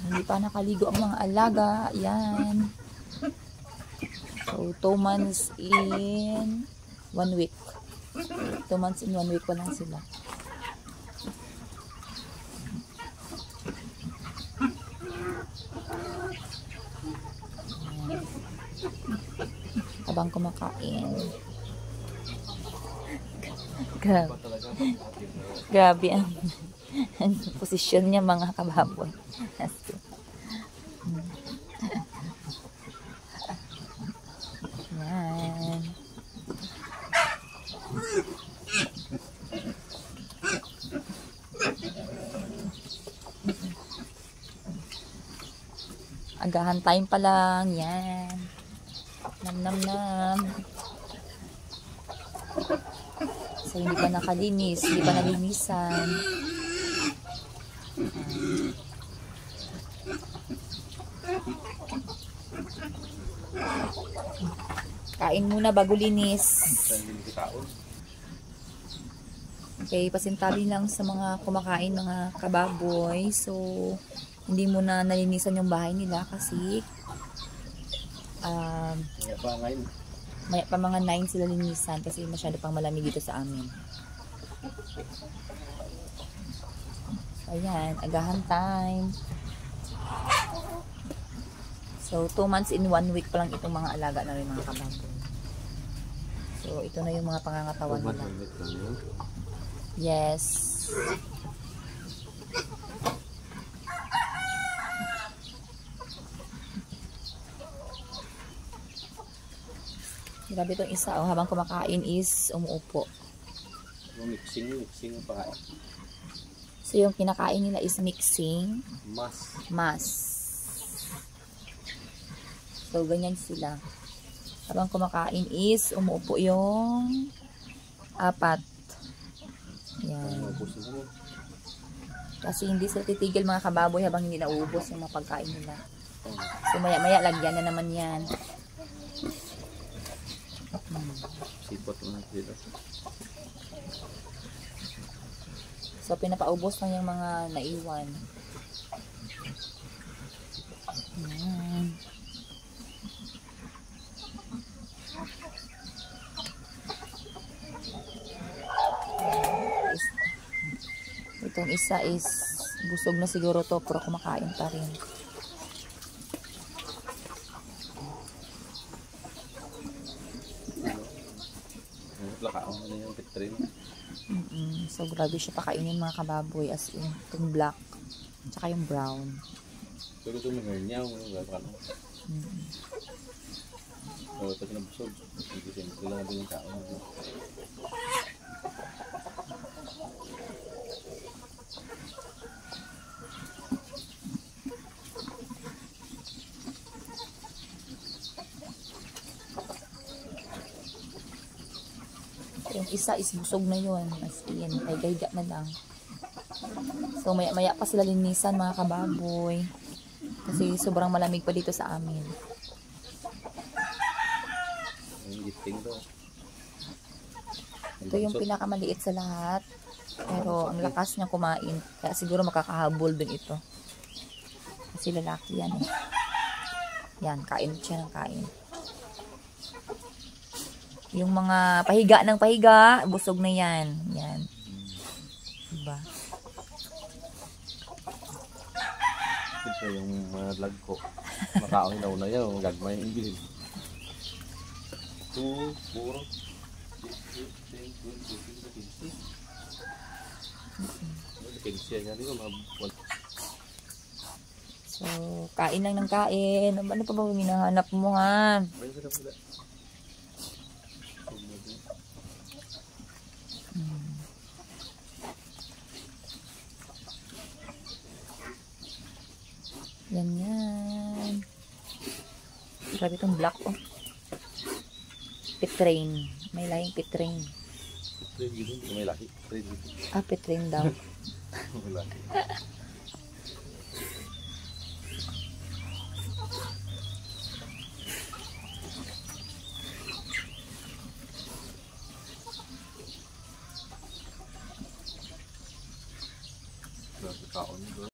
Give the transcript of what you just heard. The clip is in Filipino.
Hindi pa nakaligo ang mga alaga. Yan. So, 2 months in 1 week. 2 months in 1 week pa lang sila. Habang kumakain. Grabe ang posisyon niya mga kababoy. Yan. Agahan time pa lang. Yan. Nam nam nam. So, hindi pa nakalinis. Hindi pa nalinisan. Kain muna bago linis. Okay, pasintabi lang sa mga kumakain, mga kababoy. So, hindi muna nalinisan yung bahay nila kasi maya pa mga 9 sila linisan kasi masyado pang malamig dito sa amin. Ayan, agahan time. So, 2 months in 1 week pa lang itong mga alaga na rin mga kababoy. So, ito na yung mga pangangatawan nila. Yes. Grabe itong isa. Oh, habang kumakain is umuupo. Mixing pa. So, yung kinakain nila is mixing. Mas. So, ganyan sila. Habang kumakain is umuupo yung 4. Yan. Kasi hindi sila titigil mga kababoy habang hindi nauubos yung mga pagkain nila. So, maya-maya lagyan na naman yan. Sipot na dito. So, pinapaubos lang yung mga naiwan. Ayan. Itong isa is busog na siguro to pero kumakain pa rin. So, grabe siya pakainin mga kababoy as in itong black tsaka yung brown. Pero ito mga niya oh, ito na busog. Hindi sila din yung tao. Yung isa is busog na yun. As in, ay gayga na lang. So, maya-maya pa sila linisan mga kababoy. Kasi sobrang malamig pa dito sa amin. Ito yung pinakamaliit sa lahat. Pero ang lakas niya kumain. Kaya siguro makakahabol din ito. Kasi lalaki yan eh. Yan, kain siya ng kain. Yung mga pahiga ng pahiga, busog na yan. Yan. Diba? Ito yung mga lag ko. Makaon na una yan. Gagmay yung bilhin. Ito, puro. So, kain lang ng kain. Ano pa ba hinahanap mo ha? Yan. Grabe itong black oh. Petrain. May lahing petrain. May lahi. Ah, petrain daw. Kaon